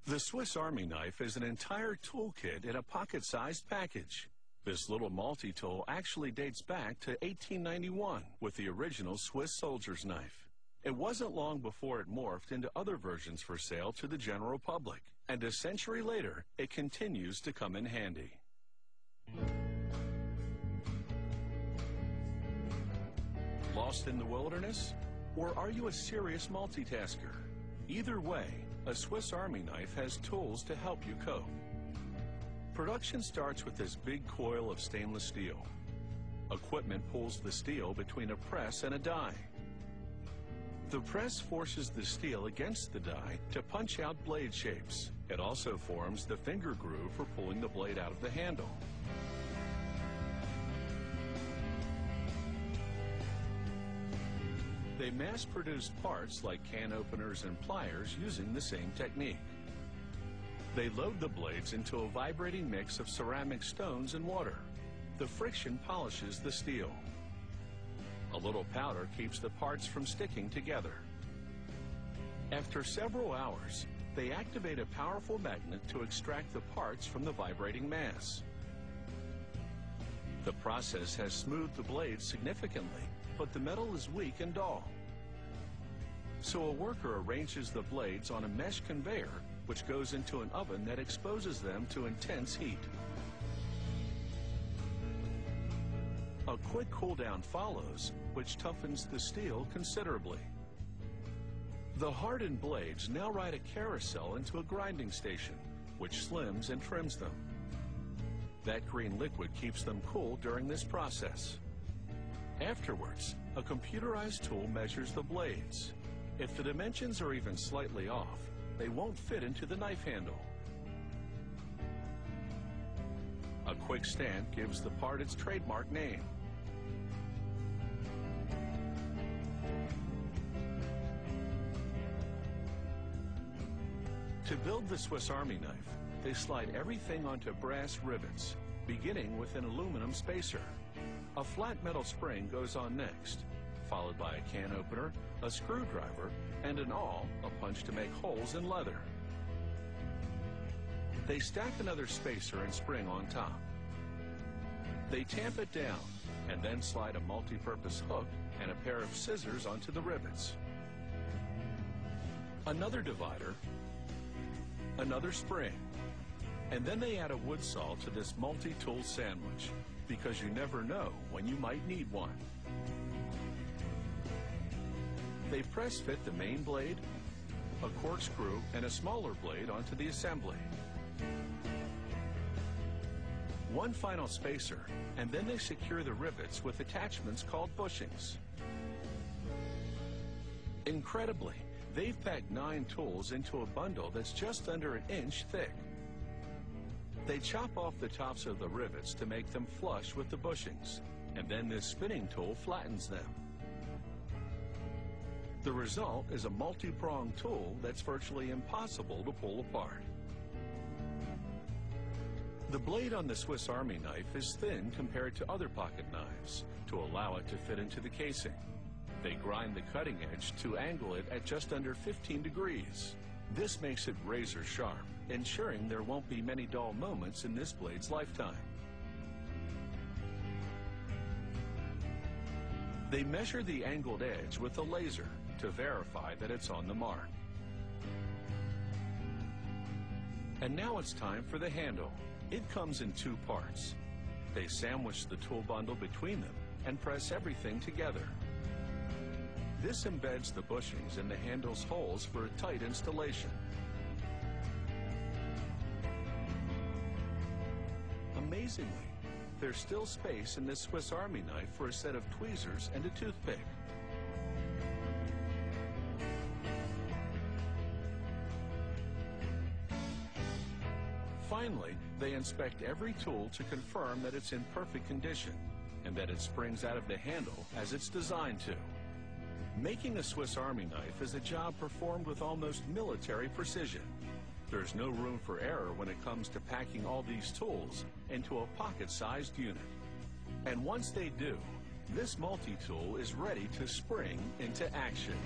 The Swiss Army knife is an entire toolkit in a pocket-sized package. This little multi-tool actually dates back to 1891 with the original Swiss soldier's knife. It wasn't long before it morphed into other versions for sale to the general public, and a century later, it continues to come in handy. Lost in the wilderness? Or are you a serious multitasker? Either way, a Swiss Army knife has tools to help you cope. Production starts with this big coil of stainless steel. Equipment pulls the steel between a press and a die. The press forces the steel against the die to punch out blade shapes. It also forms the finger groove for pulling the blade out of the handle. They mass-produce parts like can openers and pliers using the same technique. They load the blades into a vibrating mix of ceramic stones and water. The friction polishes the steel. A little powder keeps the parts from sticking together. After several hours, they activate a powerful magnet to extract the parts from the vibrating mass. The process has smoothed the blades significantly, but the metal is weak and dull. So a worker arranges the blades on a mesh conveyor, which goes into an oven that exposes them to intense heat. A quick cool down follows, which toughens the steel considerably. The hardened blades now ride a carousel into a grinding station, which slims and trims them. That green liquid keeps them cool during this process. Afterwards, a computerized tool measures the blades. If the dimensions are even slightly off, they won't fit into the knife handle. A quick stamp gives the part its trademark name. To build the Swiss Army knife, they slide everything onto brass rivets, beginning with an aluminum spacer. A flat metal spring goes on next, followed by a can opener, a screwdriver, and an awl, a punch to make holes in leather. They stack another spacer and spring on top. They tamp it down and then slide a multi-purpose hook and a pair of scissors onto the rivets. Another divider, another spring, and then they add a wood saw to this multi-tool sandwich, because you never know when you might need one. They press fit the main blade, a corkscrew, and a smaller blade onto the assembly. One final spacer, and then they secure the rivets with attachments called bushings. Incredibly, they've packed 9 tools into a bundle that's just under an inch thick. They chop off the tops of the rivets to make them flush with the bushings, and then this spinning tool flattens them. The result is a multi-pronged tool that's virtually impossible to pull apart. The blade on the Swiss Army knife is thin compared to other pocket knives to allow it to fit into the casing. They grind the cutting edge to angle it at just under 15 degrees. This makes it razor sharp, ensuring there won't be many dull moments in this blade's lifetime. They measure the angled edge with a laser to verify that it's on the mark. And now it's time for the handle. It comes in 2 parts. They sandwich the tool bundle between them and press everything together. This embeds the bushings in the handle's holes for a tight installation. Amazingly, there's still space in this Swiss Army knife for a set of tweezers and a toothpick. Finally, they inspect every tool to confirm that it's in perfect condition and that it springs out of the handle as it's designed to. Making a Swiss Army knife is a job performed with almost military precision. There's no room for error when it comes to packing all these tools into a pocket-sized unit. And once they do, this multi-tool is ready to spring into action.